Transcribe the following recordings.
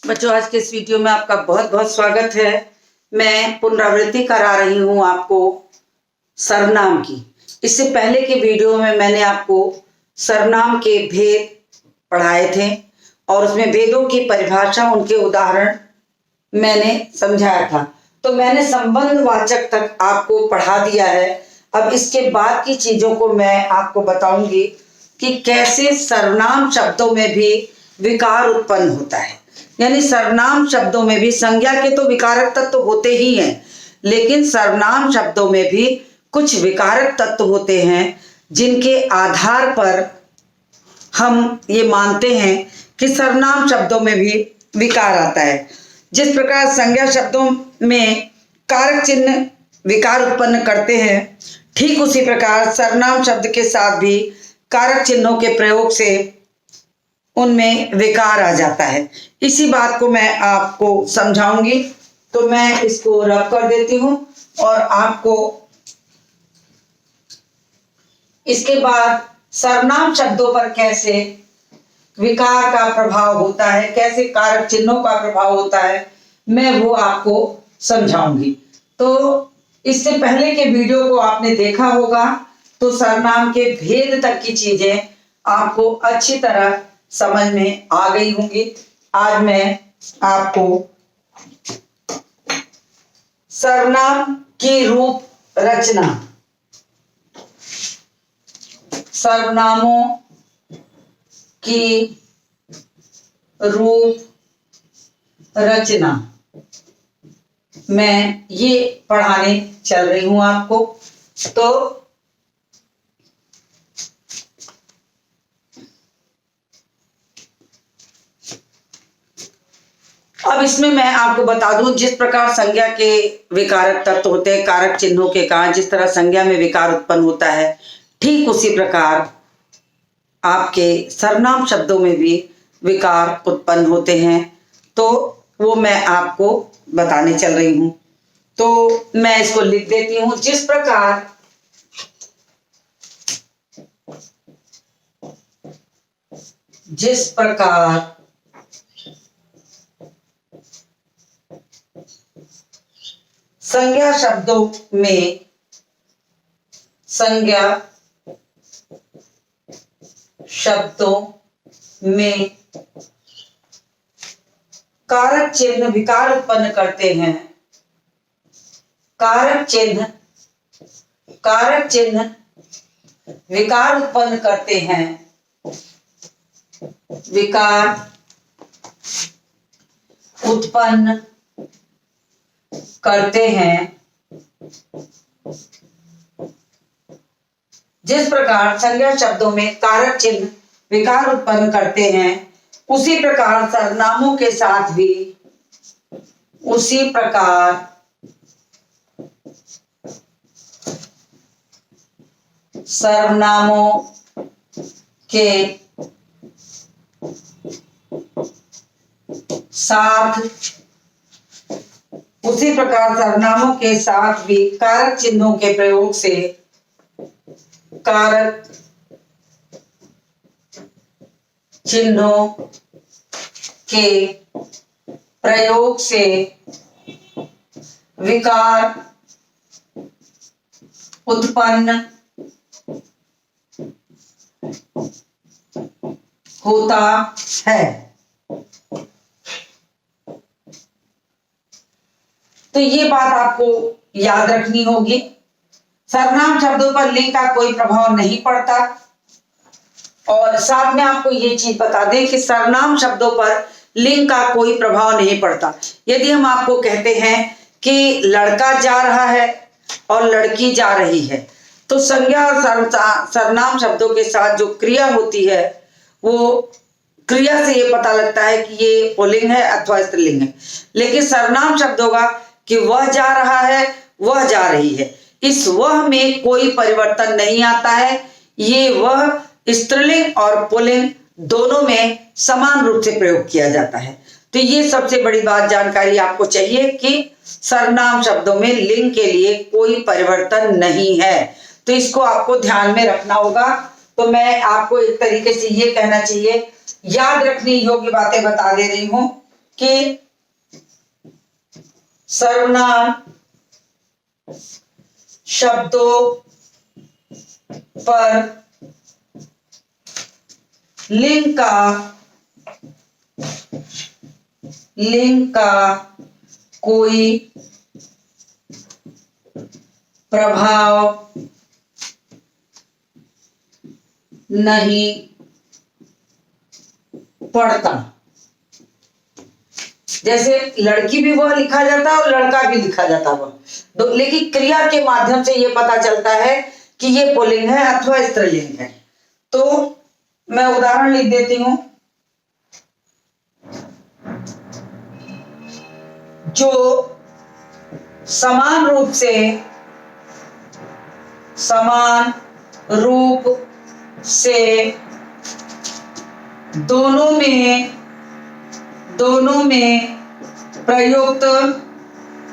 बच्चों, आज के इस वीडियो में आपका बहुत बहुत स्वागत है। मैं पुनरावृत्ति करा रही हूँ आपको सर्वनाम की। इससे पहले के वीडियो में मैंने आपको सर्वनाम के भेद पढ़ाए थे और उसमें भेदों की परिभाषा, उनके उदाहरण मैंने समझाया था। तो मैंने संबंधवाचक तक आपको पढ़ा दिया है। अब इसके बाद की चीजों को मैं आपको बताऊंगी कि कैसे सर्वनाम शब्दों में भी विकार उत्पन्न होता है। यानी सर्वनाम शब्दों में भी संज्ञा के तो विकारक तत्व होते ही हैं, लेकिन सर्वनाम शब्दों में भी कुछ विकारक तत्व होते हैं जिनके आधार पर हम ये मानते हैं कि सर्वनाम शब्दों में भी विकार आता है। जिस प्रकार संज्ञा शब्दों में कारक चिन्ह विकार उत्पन्न करते हैं, ठीक उसी प्रकार सर्वनाम शब्द के साथ भी कारक चिन्हों के प्रयोग से उनमें विकार आ जाता है। इसी बात को मैं आपको समझाऊंगी। तो मैं इसको रब कर देती हूं और आपको इसके बाद सर्वनाम शब्दों पर कैसे विकार का प्रभाव होता है, कैसे कारक चिन्हों का प्रभाव होता है, मैं वो आपको समझाऊंगी। तो इससे पहले के वीडियो को आपने देखा होगा, तो सर्वनाम के भेद तक की चीजें आपको अच्छी तरह समझ में आ गई होंगी। आज मैं आपको सर्वनाम की रूप रचना, सर्वनामों की रूप रचना मैं ये पढ़ाने चल रही हूं आपको। तो अब इसमें मैं आपको बता दूं, जिस प्रकार संज्ञा के विकारक तत्व होते हैं, कारक चिन्हों के कारण जिस तरह संज्ञा में विकार उत्पन्न होता है, ठीक उसी प्रकार आपके सर्वनाम शब्दों में भी विकार उत्पन्न होते हैं। तो वो मैं आपको बताने चल रही हूं। तो मैं इसको लिख देती हूं। जिस प्रकार संज्ञा शब्दों में कारक चिन्ह विकार उत्पन्न करते हैं, कारक चिन्ह विकार उत्पन्न करते हैं, विकार उत्पन्न करते हैं। जिस प्रकार संज्ञा शब्दों में कारक चिन्ह विकार उत्पन्न करते हैं, उसी प्रकार सर्वनामों के साथ भी उसी प्रकार सर्वनामों के साथ भी कारक चिन्हों के प्रयोग से विकार उत्पन्न होता है। तो ये बात आपको याद रखनी होगी। सर्वनाम शब्दों पर लिंग का कोई प्रभाव नहीं पड़ता। और साथ में आपको ये चीज बता दें कि सर्वनाम शब्दों पर लिंग का कोई प्रभाव नहीं पड़ता। यदि हम आपको कहते हैं कि लड़का जा रहा है और लड़की जा रही है, तो संज्ञा और सर्वनाम शब्दों के साथ जो क्रिया होती है, वो क्रिया से ये पता लगता है कि ये पुल्लिंग है अथवा स्त्रीलिंग है। लेकिन सर्वनाम शब्द होगा कि वह जा रहा है, वह जा रही है, इस वह में कोई परिवर्तन नहीं आता है। ये वह स्त्रीलिंग और पुल्लिंग दोनों में समान रूप से प्रयोग किया जाता है। तो ये सबसे बड़ी बात जानकारी आपको चाहिए कि सर्वनाम शब्दों में लिंग के लिए कोई परिवर्तन नहीं है। तो इसको आपको ध्यान में रखना होगा। तो मैं आपको एक तरीके से ये कहना चाहिए, याद रखने योग्य बातें बता दे रही हूं कि सर्वनाम शब्दों पर लिंग का कोई प्रभाव नहीं पड़ता। जैसे लड़की भी वह लिखा जाता है और लड़का भी लिखा जाता है, लेकिन क्रिया के माध्यम से यह पता चलता है कि ये पुल्लिंग है अथवा स्त्रीलिंग है। तो मैं उदाहरण लिख देती हूं। जो समान रूप से दोनों में प्रयुक्त,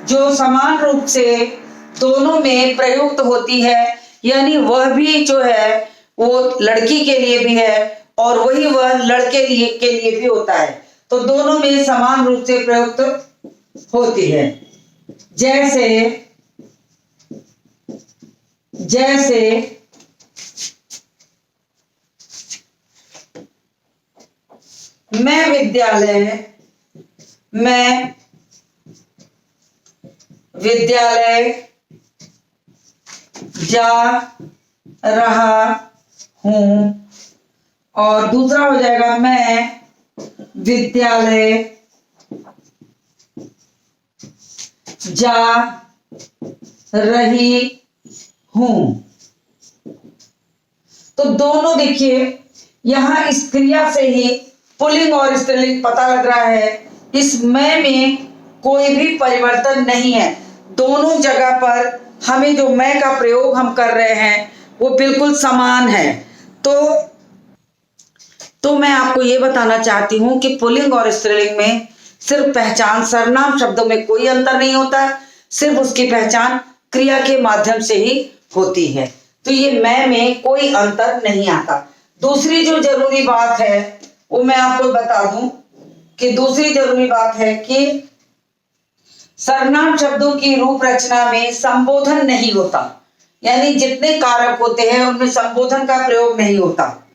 जो समान रूप से दोनों में प्रयुक्त होती है, यानी वह भी जो है वो लड़की के लिए भी है और वही वह लड़के के लिए भी होता है। तो दोनों में समान रूप से प्रयुक्त होती है। जैसे मैं विद्यालय जा रहा हूं, और दूसरा हो जाएगा मैं विद्यालय जा रही हूं। तो दोनों देखिए, यहां इस क्रिया से ही पुल्लिंग और स्त्रीलिंग पता लग रहा है। इस मैं में कोई भी परिवर्तन नहीं है। दोनों जगह पर हमें जो मैं का प्रयोग हम कर रहे हैं वो बिल्कुल समान है। तो मैं आपको ये बताना चाहती हूं कि पुल्लिंग और स्त्रीलिंग में सिर्फ पहचान, सर्वनाम शब्दों में कोई अंतर नहीं होता, सिर्फ उसकी पहचान क्रिया के माध्यम से ही होती है। तो ये मैं में कोई अंतर नहीं आता। दूसरी जो जरूरी बात है वो मैं आपको बता दूं कि दूसरी जरूरी बात है कि सर्वनाम शब्दों की रूप रचना में संबोधन नहीं होता, यानी जितने कारक होते हैं उनमें संबोधन का प्रयोग नहीं होता।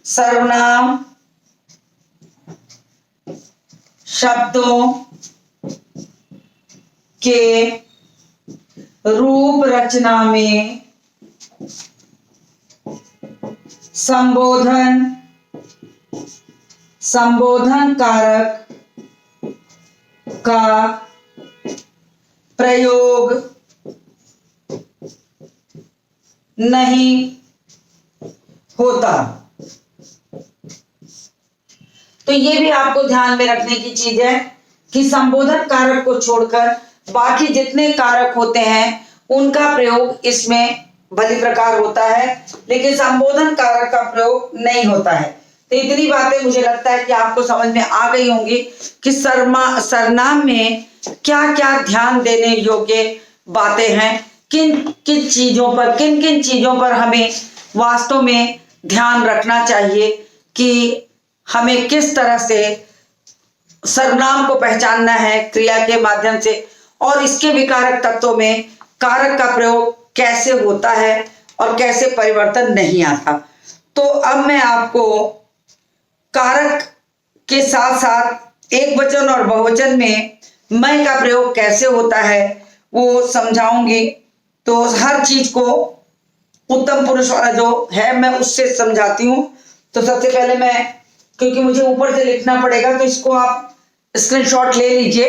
सर्वनाम शब्दों के रूप रचना में संबोधन कारक का प्रयोग नहीं होता। तो ये भी आपको ध्यान में रखने की चीज है कि संबोधन कारक को छोड़कर बाकी जितने कारक होते हैं उनका प्रयोग इसमें भली प्रकार होता है, लेकिन संबोधन कारक का प्रयोग नहीं होता है। तो इतनी बातें मुझे लगता है कि आपको समझ में आ गई होंगी कि सर्वनाम में क्या क्या ध्यान देने योग्य बातें हैं, किन किन चीजों पर हमें वास्तव में ध्यान रखना चाहिए कि हमें किस तरह से सर्वनाम को पहचानना है क्रिया के माध्यम से, और इसके विकारक तत्वों में कारक का प्रयोग कैसे होता है और कैसे परिवर्तन नहीं आता। तो अब मैं आपको कारक के साथ साथ एकवचन और बहुवचन में मैं का प्रयोग कैसे होता है वो समझाऊंगी। तो हर चीज को उत्तम पुरुष वाला जो है मैं उससे समझाती हूँ। तो सबसे पहले मैं, क्योंकि मुझे ऊपर से लिखना पड़ेगा, तो इसको आप स्क्रीनशॉट ले लीजिए,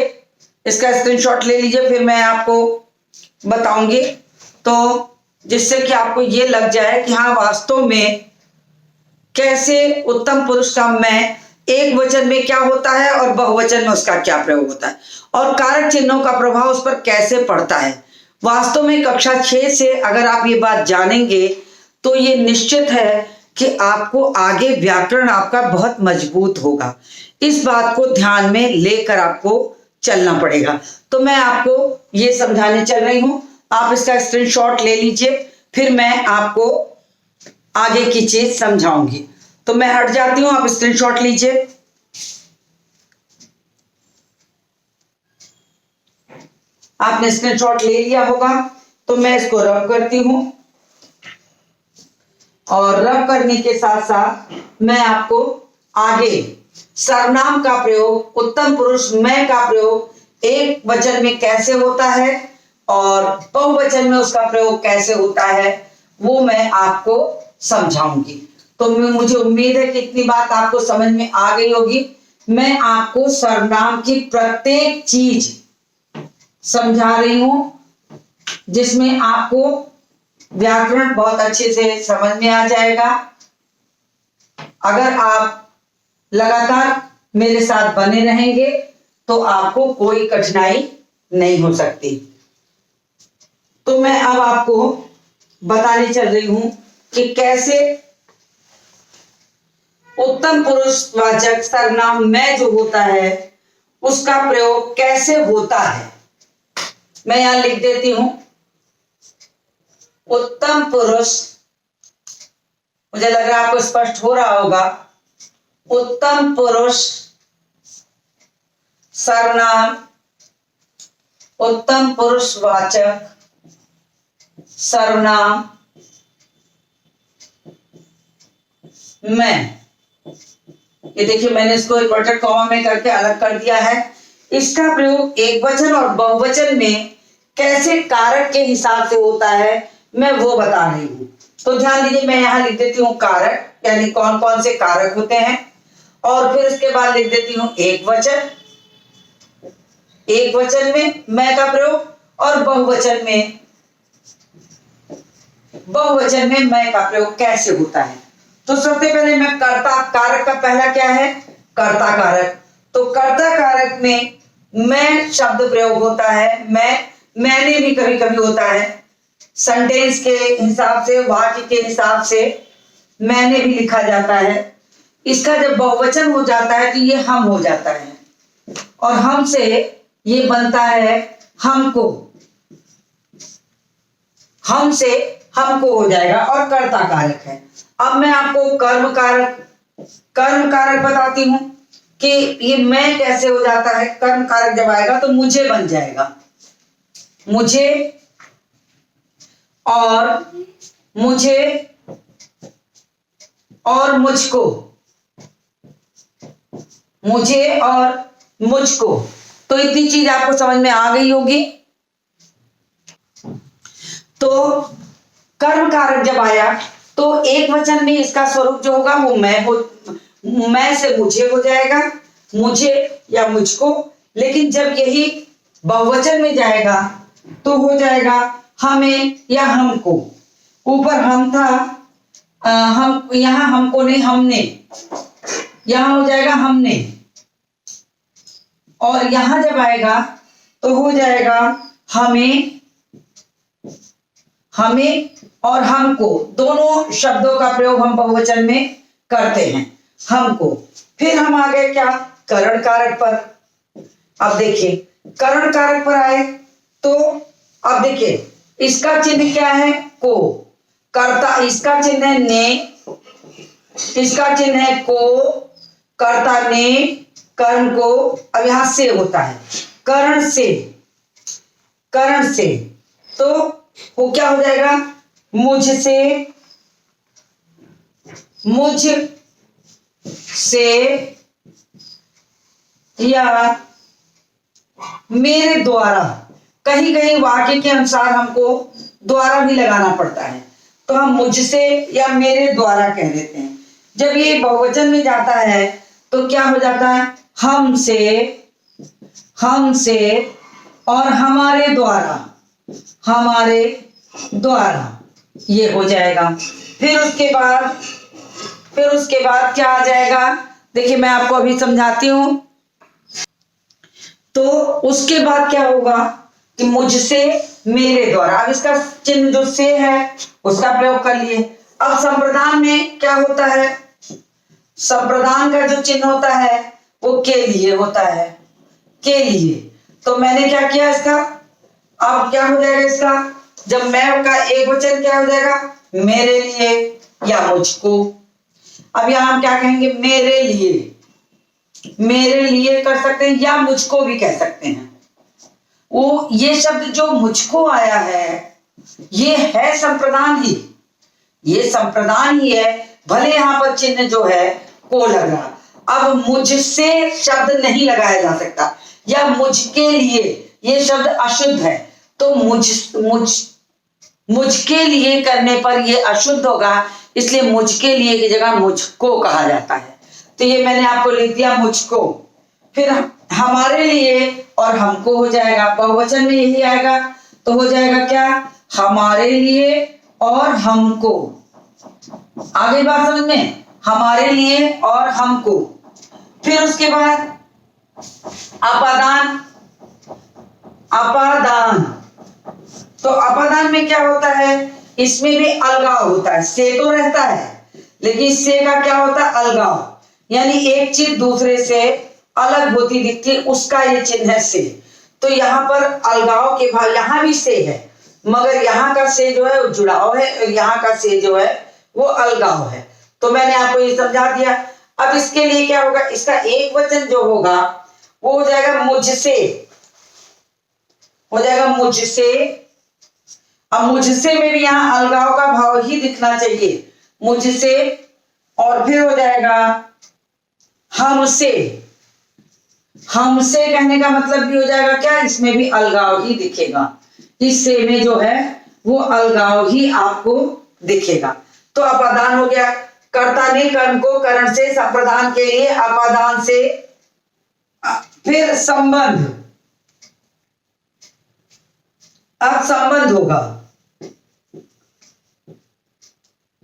इसका स्क्रीनशॉट ले लीजिए, फिर मैं आपको बताऊंगी, तो जिससे कि आपको ये लग जाए कि हाँ वास्तव में कैसे उत्तम पुरुष का मैं एक वचन में क्या होता है और बहुवचन में उसका क्या प्रयोग होता है और कारक चिन्हों का प्रभाव उस पर कैसे पड़ता है। वास्तव में कक्षा 6 से अगर आप ये बात जानेंगे तो ये निश्चित है कि आपको आगे व्याकरण आपका बहुत मजबूत होगा। इस बात को ध्यान में लेकर आपको चलना पड़ेगा। तो मैं आपको ये समझाने चल रही हूं, आप इसका स्क्रीनशॉट ले लीजिए, फिर मैं आपको आगे की चीज समझाऊंगी। तो मैं हट जाती हूं, आप स्क्रीनशॉट लीजिए। आपने स्क्रीनशॉट ले लिया होगा। तो मैं इसको रब करती हूं और रब करने के साथ साथ मैं आपको आगे सर्वनाम का प्रयोग, उत्तम पुरुष मैं का प्रयोग एक वचन में कैसे होता है और बहुवचन में उसका प्रयोग कैसे होता है वो मैं आपको समझाऊंगी। तो मुझे उम्मीद है कि इतनी बात आपको समझ में आ गई होगी। मैं आपको सर्वनाम की प्रत्येक चीज समझा रही हूं जिसमें आपको व्याकरण बहुत अच्छे से समझ में आ जाएगा। अगर आप लगातार मेरे साथ बने रहेंगे तो आपको कोई कठिनाई नहीं हो सकती। तो मैं अब आपको बताने चल रही हूं कि कैसे उत्तम पुरुषवाचक सर्वनाम मैं जो होता है उसका प्रयोग कैसे होता है। मैं यहां लिख देती हूं उत्तम पुरुष, मुझे लग रहा है आपको स्पष्ट हो रहा होगा। उत्तम पुरुष सर्वनाम, उत्तम पुरुषवाचक सर्वनाम मैं। ये देखिए मैंने इसको इन्वर्टेड कॉमा में करके अलग कर दिया है। इसका प्रयोग एक वचन और बहुवचन में कैसे कारक के हिसाब से होता है मैं वो बता रही हूं। तो ध्यान दीजिए, मैं यहां लिख देती हूं कारक, यानी कौन कौन से कारक होते हैं, और फिर इसके बाद लिख देती हूं एक वचन, एक वचन में मैं का प्रयोग, और बहुवचन में मैं का प्रयोग कैसे होता है। तो सबसे पहले मैं कर्ता कारक का पहला क्या है, कर्ता कारक। तो कर्ता कारक में मैं शब्द प्रयोग होता है, मैंने भी कभी कभी होता है। सेंटेंस के हिसाब से, वाक्य के हिसाब से मैंने भी लिखा जाता है। इसका जब बहुवचन हो जाता है तो ये हम हो जाता है, और हम से ये बनता है हमको, हम से हमको हो जाएगा और कर्ता कारक है। अब मैं आपको कर्म कारक बताती हूं कि ये मैं कैसे हो जाता है। कर्म कारक जब आएगा तो मुझे बन जाएगा, मुझे और मुझको, मुझे और मुझको। तो इतनी चीज आपको समझ में आ गई होगी। तो कर्म कारक जब आया तो एक वचन में इसका स्वरूप जो होगा वो मैं से मुझे हो जाएगा, मुझे या मुझको। लेकिन जब यही बहुवचन में जाएगा तो हो जाएगा हमें या हमको। ऊपर हम था, हम यहां हमको नहीं हमने, यहां हो जाएगा हमने, और यहां जब आएगा तो हो जाएगा हमें और हमको। दोनों शब्दों का प्रयोग हम बहुवचन में करते हैं, हमको। फिर हम आ गए क्या, करण कारक पर। अब देखिए करण कारक पर आए तो अब देखिए इसका चिन्ह क्या है, को। कर्ता, इसका चिन्ह है ने, इसका चिन्ह है को, कर्ता ने, कर्ण को। अब यहां से होता है करण से, तो वो क्या हो जाएगा, मुझसे, मुझ से, या मेरे द्वारा। कहीं कहीं वाक्य के अनुसार हमको द्वारा भी लगाना पड़ता है, तो हम मुझसे या मेरे द्वारा कह देते हैं। जब ये बहुवचन में जाता है तो क्या हो जाता है, हमसे और हमारे द्वारा ये हो जाएगा। फिर उसके बाद क्या आ जाएगा, देखिए मैं आपको अभी समझाती हूं। तो उसके बाद क्या होगा कि मुझसे, मेरे द्वारा। अब इसका चिन्ह जो से है उसका प्रयोग कर लिए। अब संप्रदान में क्या होता है, संप्रदान का जो चिन्ह होता है वो के लिए होता है, के लिए। तो मैंने क्या किया इसका, अब क्या हो जाएगा इसका, जब मैं का एक वचन क्या हो जाएगा, मेरे लिए या मुझको। अब यहां हम क्या कहेंगे, मेरे लिए कर सकते हैं या मुझको भी कह सकते हैं। वो ये शब्द जो मुझको आया है, ये है संप्रदान ही, ये संप्रदान ही है, भले यहाँ पर चिन्ह जो है को लग रहा। अब मुझसे शब्द नहीं लगाया जा सकता, या मुझके लिए, ये शब्द अशुद्ध है, तो मुझके लिए करने पर ये अशुद्ध होगा, इसलिए मुझके लिए की जगह मुझको कहा जाता है। तो ये मैंने आपको लिख दिया मुझको। फिर हमारे लिए और हमको हो जाएगा, बहुवचन में यही आएगा, तो हो जाएगा क्या, हमारे लिए और हमको। आगे बात समझ में, हमारे लिए और हमको। फिर उसके बाद अपादान, अपादान, तो अपादान में क्या होता है, इसमें भी अलगाव होता है, से तो रहता है लेकिन से का क्या होता है, अलगाव, यानी एक चीज दूसरे से अलग होती दिखती, उसका ये चिन्ह है से। तो यहाँ पर अलगाव के भाव, यहाँ भी से है मगर यहाँ का से जो है वो जुड़ाव है, और यहाँ का से जो है वो अलगाव है। तो मैंने आपको ये समझा दिया। अब इसके लिए क्या होगा, इसका एक वचन जो होगा वो हो जाएगा मुझसे, हो जाएगा मुझसे। अब मुझसे में भी यहाँ अलगाव का भाव ही दिखना चाहिए, मुझसे, और फिर हो जाएगा हमसे। हमसे कहने का मतलब भी हो जाएगा क्या, इसमें भी अलगाव ही दिखेगा, इससे में जो है वो अलगाव ही आपको दिखेगा। तो अपादान हो गया, कर्ता ने कर्म को करण से संप्रदान के लिए अपादान से। फिर संबंध, अब संबंध होगा,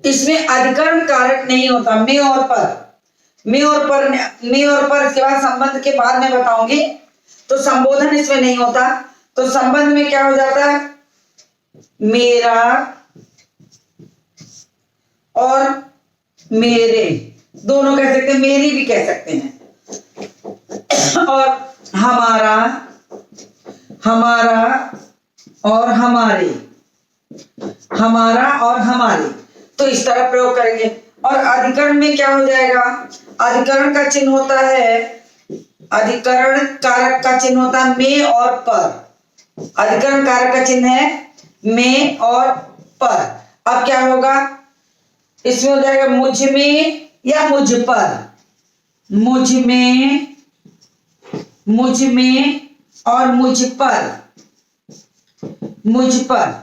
इसमें अधिकरण कारक नहीं होता, में और पर, में और पर, में और पर, इसके बाद संबंध के बाद में बताऊंगी। तो संबोधन इसमें नहीं होता, तो संबंध में क्या हो जाता है, मेरा और मेरे, दोनों कह सकते हैं, मेरी भी कह सकते हैं, और हमारा, हमारा और हमारे, हमारा और हमारे, तो इस तरह प्रयोग करेंगे। और अधिकरण में क्या हो जाएगा, अधिकरण का चिन्ह होता है, अधिकरण कारक का चिन्ह होता है में और पर, अधिकरण कारक का चिन्ह है में और पर। अब क्या होगा, इसमें हो जाएगा मुझ में या मुझ पर, मुझ में, मुझ में और मुझ पर, मुझ पर,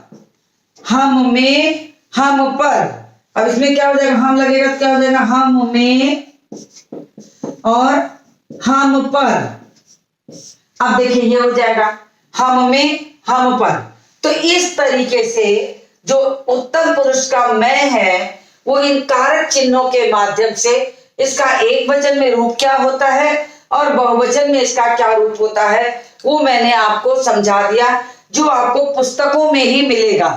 हम में, हम पर। अब इसमें क्या हो जाएगा, हम लगेगा तो क्या हो जाएगा, हम में और हम पर। अब देखिए ये हो जाएगा हम में हम पर। तो इस तरीके से जो उत्तम पुरुष का मैं है वो इन कारक चिन्हों के माध्यम से इसका एक वचन में रूप क्या होता है और बहुवचन में इसका क्या रूप होता है वो मैंने आपको समझा दिया, जो आपको पुस्तकों में ही मिलेगा।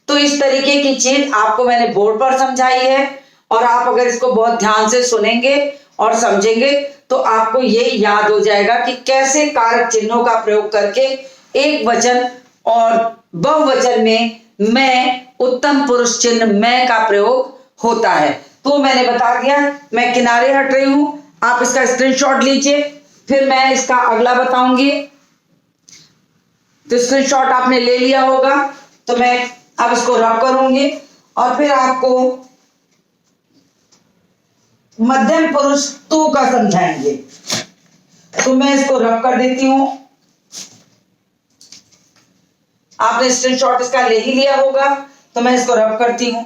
तो इस तरीके की चीज आपको मैंने बोर्ड पर समझाई है, और आप अगर इसको बहुत ध्यान से सुनेंगे और समझेंगे तो आपको ये याद हो जाएगा कि कैसे कारक चिन्हों का प्रयोग करके एक वचन और बहुवचन में मैं, उत्तम पुरुष चिन्ह मैं का प्रयोग होता है। तो मैंने बता दिया, मैं किनारे हट रही हूं, आप इसका स्क्रीनशॉट लीजिए, फिर मैं इसका अगला बताऊंगी। तो स्क्रीनशॉट आपने ले लिया होगा, तो मैं अब इसको रब करूंगी और फिर आपको मध्यम पुरुष तू का समझाएंगे। तो मैं इसको रब कर देती हूं, आपने स्क्रीनशॉट इसका ले ही लिया होगा, तो मैं इसको रब करती हूं।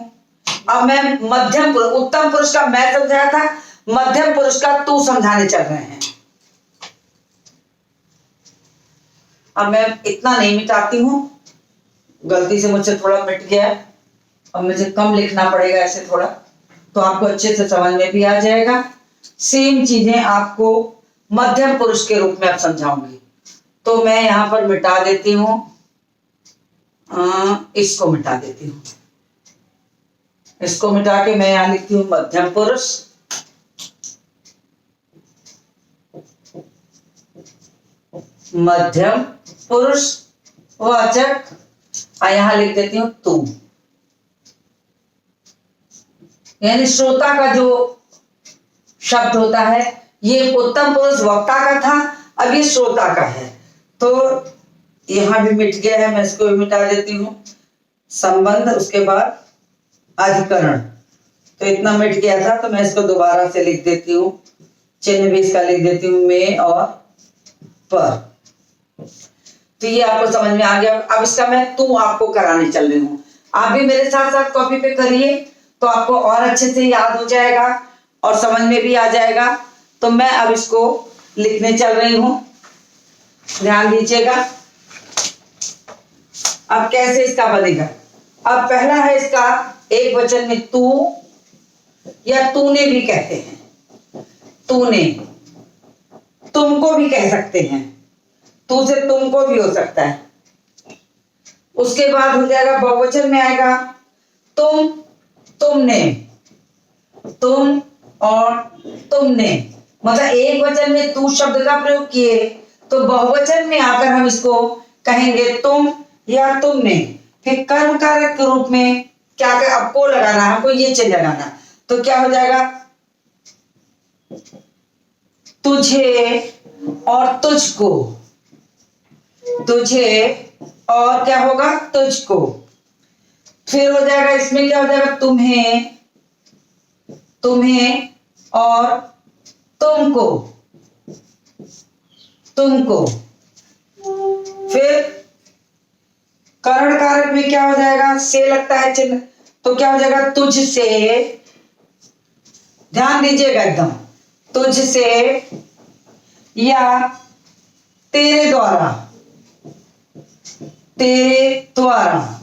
अब मैं मध्यम पुरुष, उत्तम पुरुष का मैं समझाया था, मध्यम पुरुष का तू समझाने चल रहे हैं। अब मैं इतना नहीं मिटाती हूं, गलती से मुझसे थोड़ा मिट गया, अब मुझे कम लिखना पड़ेगा ऐसे थोड़ा, तो आपको अच्छे से समझ में भी आ जाएगा। सेम चीजें आपको मध्यम पुरुष के रूप में अब समझाऊंगी। तो मैं यहां पर मिटा देती हूं, इसको मिटा देती हूं, इसको मिटा के मैं यहां लिखती हूं मध्यम पुरुष। मध्यम पुरुष वाचक, और यहां लिख देती हूं तुम, यानी श्रोता का जो शब्द होता है, ये उत्तम पुरुष वक्ता का था, अब ये श्रोता का है। तो यहाँ भी मिट गया है, मैं इसको भी मिटा देती हूँ। संबंध, उसके बाद अधिकरण, तो इतना मिट गया था, तो मैं इसको दोबारा से लिख देती हूँ। चिन्ह भी इसका लिख देती हूँ, में और पर। तो ये आपको समझ में आ गया। अब इसका मैं तू आपको कराने चल रही हूँ। आप भी मेरे साथ साथ कॉपी पे करिए, तो आपको और अच्छे से याद हो जाएगा और समझ में भी आ जाएगा। तो मैं अब इसको लिखने चल रही हूँ, ध्यान दीजिएगा। अब कैसे इसका बनेगा। अब पहला है इसका एक वचन में तू या तूने भी कहते हैं। तूने, तुमको भी कह सकते हैं, तू से तुमको भी हो सकता है। उसके बाद हो जाएगा बहुवचन में आएगा तुम, तुमने, तुम और तुमने। मतलब एक वचन में तू शब्द का प्रयोग किए, तो बहुवचन में आकर हम इसको कहेंगे तुम या तुमने। फिर कर्म कारक के रूप में क्या कर, आपको लगाना है, हमको ये चिन्ह लगाना। तो क्या हो जाएगा, तुझे और तुझको, तुझे और क्या होगा, तुझको। फिर हो जाएगा इसमें क्या हो जाएगा, तुम्हें, तुम्हें और तुमको, तुमको। फिर करण कारक में क्या हो जाएगा, से लगता है चिन्ह, तो क्या हो जाएगा, तुझसे, ध्यान दीजिएगा एकदम, तुझसे या तेरे द्वारा, तेरे द्वारा।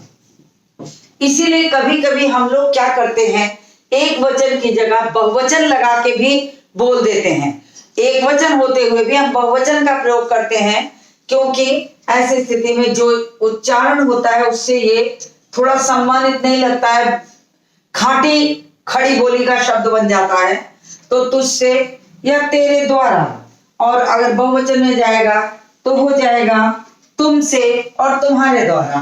इसीलिए कभी कभी हम लोग क्या करते हैं, एक वचन की जगह बहुवचन लगा के भी बोल देते हैं। एक वचन होते हुए भी हम बहुवचन का प्रयोग करते हैं, क्योंकि ऐसी स्थिति में जो उच्चारण होता है उससे ये थोड़ा सम्मानित नहीं लगता है, खाटी खड़ी बोली का शब्द बन जाता है। तो तुझसे या तेरे द्वारा, और अगर बहुवचन में जाएगा तो हो जाएगा तुमसे और तुम्हारे द्वारा,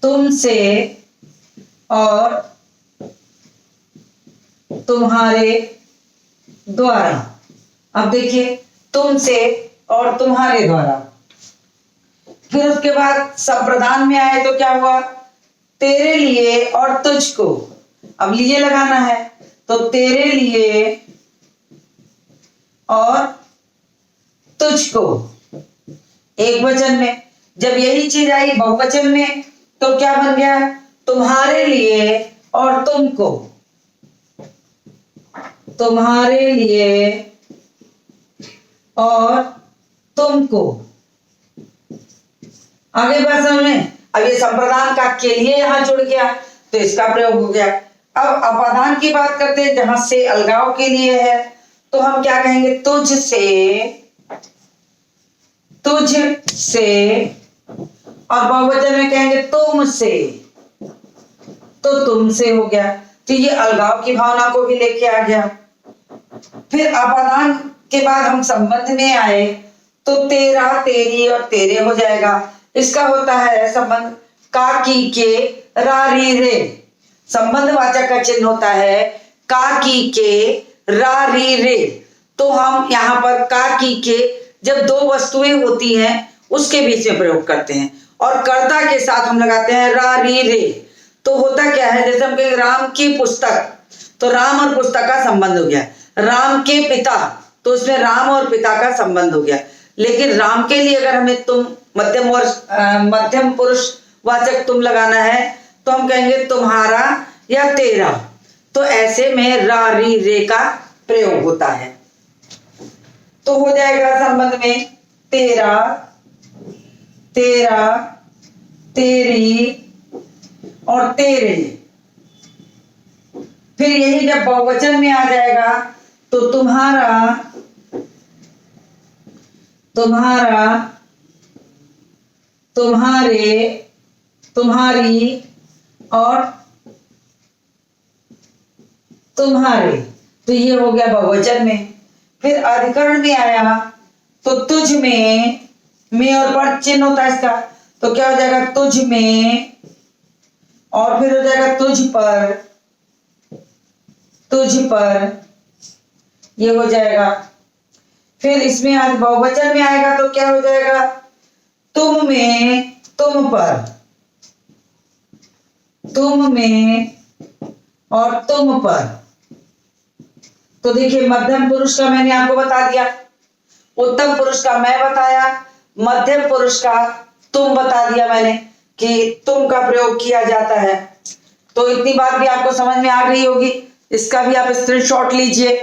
तुमसे और तुम्हारे द्वारा। अब देखिए, तुमसे और तुम्हारे द्वारा। फिर उसके बाद संप्रदान में आए तो क्या हुआ, तेरे लिए और तुझको। अब लिए लगाना है, तो तेरे लिए और तुझको एक वचन में। जब यही चीज आई बहुवचन में तो क्या बन गया, तुम्हारे लिए और तुमको, तुम्हारे लिए और तुमको। आगे बात समझ में। अब ये संप्रदान का के लिए यहां जुड़ गया, तो इसका प्रयोग हो गया। अब अपादान की बात करते हैं, जहां से अलगाव के लिए है, तो हम क्या कहेंगे, तुझसे, तुझसे, और बहुवचन में कहेंगे तुमसे, तो तुमसे हो गया। तो ये अलगाव की भावना को भी लेके आ गया। फिर अपादान के बाद हम संबंध में आए, तो तेरा, तेरी और तेरे हो जाएगा। इसका होता है संबंध का, की, के, रा, री, रे। संबंध वाचक का चिन्ह होता है का, की, के, रा, री, रे। तो हम यहाँ पर का, की, के जब दो वस्तुएं होती हैं उसके बीच में प्रयोग करते हैं, और कर्ता के साथ हम लगाते हैं रा, री, रे। तो होता क्या है, जैसे हम कहेंगे राम की पुस्तक, तो राम और पुस्तक का संबंध हो गया। राम के पिता, तो उसमें राम और पिता का संबंध हो गया। लेकिन राम के लिए अगर हमें तुम, मध्यम पुरुष वाचक तुम लगाना है, तो हम कहेंगे तुम्हारा या तेरा। तो ऐसे में रा, री, रे का प्रयोग होता है। तो हो जाएगा संबंध में तेरा, तेरा, तेरी और तेरे। फिर यही जब बहुवचन में आ जाएगा, तो तुम्हारा, तुम्हारा, तुम्हारे, तुम्हारी और तुम्हारे। तो ये हो गया बहुवचन में। फिर अधिकरण में आया, तो तुझ में और पर चिन्ह होता है इसका, तो क्या हो जाएगा, तुझ में, और फिर हो जाएगा तुझ पर, तुझ पर, ये हो जाएगा। फिर इसमें आज बहुवचन में आएगा तो क्या हो जाएगा, तुम में, तुम पर, तुम में और तुम पर। तो देखिए मध्यम पुरुष का मैंने आपको बता दिया, उत्तम पुरुष का मैं बताया, मध्यम पुरुष का तुम बता दिया मैंने कि तुम का प्रयोग किया जाता है। तो इतनी बात भी आपको समझ में आ गई होगी, इसका भी आप स्क्रीनशॉट लीजिए,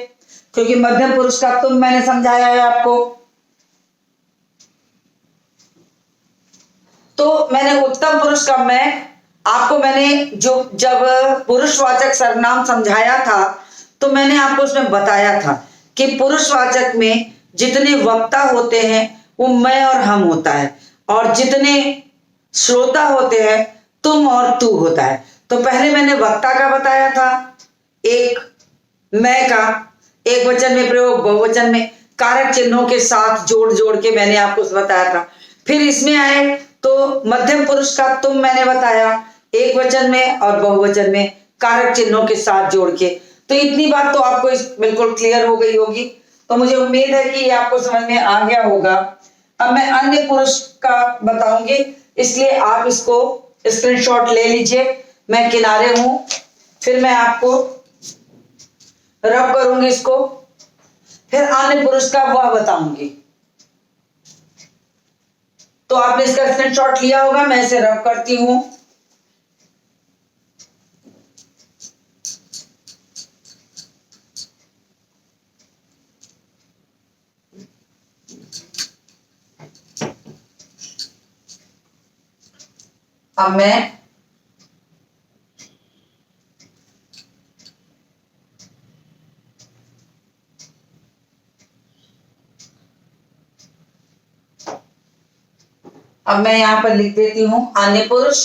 क्योंकि मध्यम पुरुष का तुम मैंने समझाया है आपको। तो मैंने उत्तम पुरुष का मैं आपको मैंने जब पुरुषवाचक सर्वनाम समझाया था तो मैंने आपको उसमें बताया था कि पुरुषवाचक में जितने वक्ता होते हैं वो मैं और हम होता है, और जितने श्रोता होते हैं तुम और तू होता है। तो पहले मैंने वक्ता का बताया था, एक मैं का, एक वचन में प्रयोग, बहुवचन में कारक चिन्हों के साथ जोड़ जोड़ के मैंने आपको बताया था। फिर इसमें आए तो मध्यम पुरुष का तुम मैंने बताया, एक वचन में और बहुवचन में कारक चिन्हों के साथ जोड़ के। तो इतनी बात तो आपको बिल्कुल क्लियर हो गई होगी। तो मुझे उम्मीद है कि ये आपको समझ में आ गया होगा। अब मैं अन्य पुरुष का बताऊंगी, इसलिए आप इसको स्क्रीनशॉट ले लीजिए, मैं किनारे हूं, फिर मैं आपको रब करूंगी इसको, फिर अन्य पुरुष का वह बताऊंगी। तो आपने इसका स्क्रीनशॉट लिया होगा, मैं इसे रब करती हूं। अब मैं यहां पर लिख देती हूं अन्य पुरुष,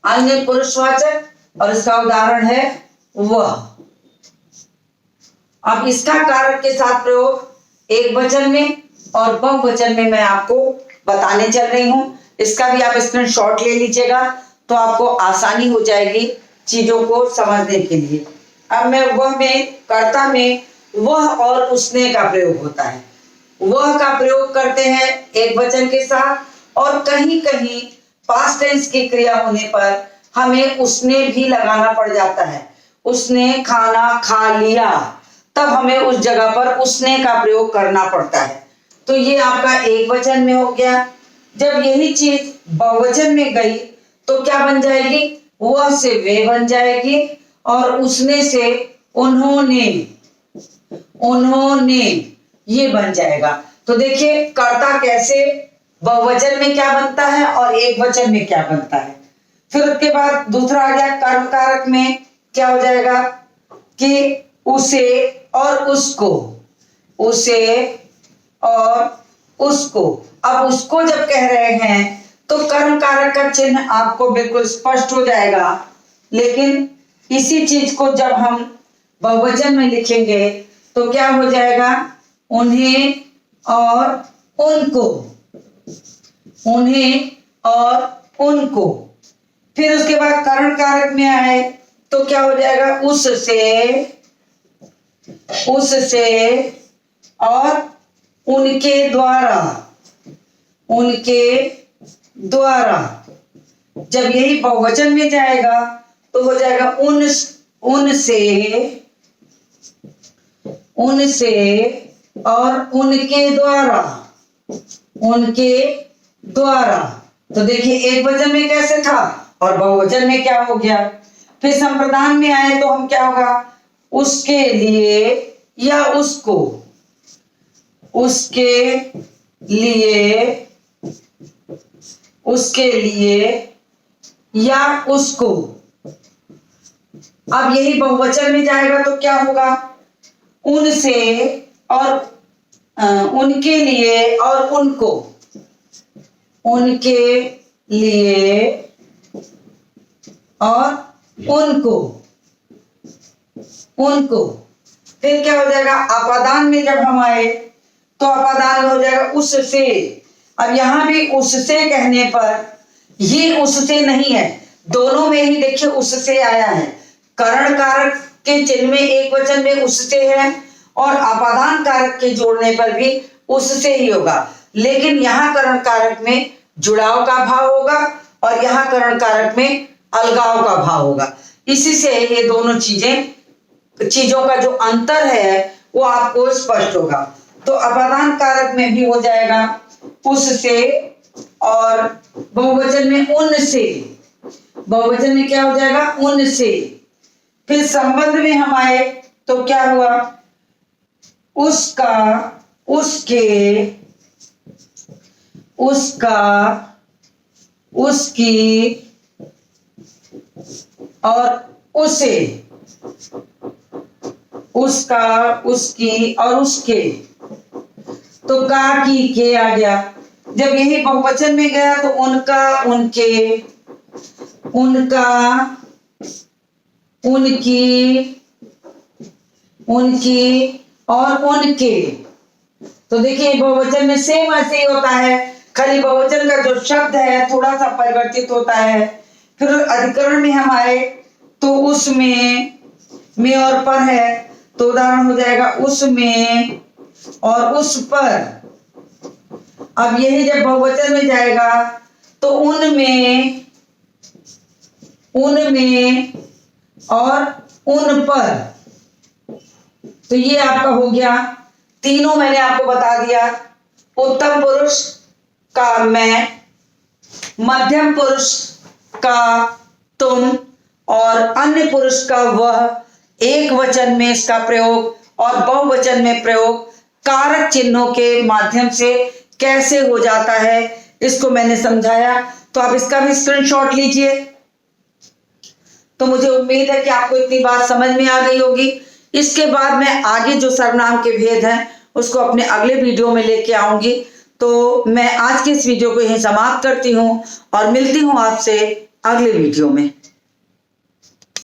अन्य पुरुषवाचक, और इसका उदाहरण है वह। अब इसका कारक के साथ प्रयोग एक वचन में और बहुवचन में मैं आपको बताने चल रही हूं। इसका भी आप स्क्रीनशॉट ले लीजिएगा, तो आपको आसानी हो जाएगी चीजों को समझने के लिए। अब मैं वह में, कर्ता में वह और उसने का प्रयोग होता है। वह का प्रयोग करते हैं एक वचन के साथ, और कहीं कहीं पास्ट टेंस की क्रिया होने पर हमें उसने भी लगाना पड़ जाता है। उसने खाना खा लिया, तब हमें उस जगह पर उसने का प्रयोग करना पड़ता है। तो ये आपका एक वचन में हो गया। जब यही चीज बहुवचन में गई तो क्या बन जाएगी, वह से वे बन जाएगी, और उसने से उन्होंने, उन्होंने ये बन जाएगा। तो देखिए कर्ता कैसे बहुवचन में क्या बनता है और एक वचन में क्या बनता है। फिर उसके बाद दूसरा आ गया कर्म कारक में, क्या हो जाएगा कि उसे और उसको, उसे और उसको। अब उसको जब कह रहे हैं तो कर्म कारक का चिन्ह आपको बिल्कुल स्पष्ट हो जाएगा, लेकिन इसी चीज को जब हम बहुवचन में लिखेंगे तो क्या हो जाएगा, उन्हें और उनको, उन्हें और उनको। फिर उसके बाद करण कारक में आए तो क्या हो जाएगा, उससे, उससे और उनके द्वारा, उनके द्वारा। जब यही बहुवचन में जाएगा तो हो जाएगा उनसे, उनसे और उनके द्वारा, उनके द्वारा। तो देखिए एक वचन में कैसे था और बहुवचन में क्या हो गया। फिर संप्रदान में आए तो हम क्या होगा, उसके लिए या उसको, उसके लिए, उसके लिए या उसको। अब यही बहुवचन में जाएगा तो क्या होगा, उनसे और उनके लिए और उनको, उनके लिए और उनको, उनको। फिर क्या हो जाएगा, अपादान में जब हम आए तो अपादान में हो जाएगा उससे। अब यहां भी उससे कहने पर ये उससे नहीं है, दोनों में ही देखिए उससे आया है। करण कारक के चिन्ह में एक वचन में उससे है और अपादान कारक के जोड़ने पर भी उससे ही होगा, लेकिन यहाँ करण कारक में जुड़ाव का भाव होगा और यहाँ करण कारक में अलगाव का भाव होगा। इसी से ये दोनों चीजों का जो अंतर है वो आपको स्पष्ट होगा। तो अपादान कारक में भी हो जाएगा उससे और बहुवचन में उनसे। बहुवचन में क्या हो जाएगा? उनसे। फिर संबंध में हम आए तो क्या हुआ? उसका, उसके, उसका, उसकी और उसे। उसका, उसकी और उसके। तो का, की, के आ गया। जब यही बहुवचन में गया तो उनका, उनके, उनका, उनकी, उनकी और उनके। तो देखिए बहुवचन में सेम ऐसे ही होता है, खाली बहुवचन का जो शब्द है थोड़ा सा परिवर्तित होता है। फिर अधिकरण में हम आए तो उसमें, में और पर है, तो उदाहरण हो जाएगा उसमें और उस पर। अब यही जब बहुवचन में जाएगा तो उनमें, उनमें और उन पर। तो ये आपका हो गया। तीनों मैंने आपको बता दिया। उत्तम पुरुष का मैं, मध्यम पुरुष का तुम और अन्य पुरुष का वह। एक वचन में इसका प्रयोग और बहुवचन में प्रयोग कारक चिन्हों के माध्यम से कैसे हो जाता है, इसको मैंने समझाया। तो आप इसका भी स्क्रीनशॉट लीजिए। तो मुझे उम्मीद है कि आपको इतनी बात समझ में आ गई होगी। इसके बाद मैं आगे जो सर्वनाम के भेद हैं उसको अपने अगले वीडियो में लेके आऊंगी। तो मैं आज के इस वीडियो को यहीं समाप्त करती हूँ और मिलती हूँ आपसे अगले वीडियो में।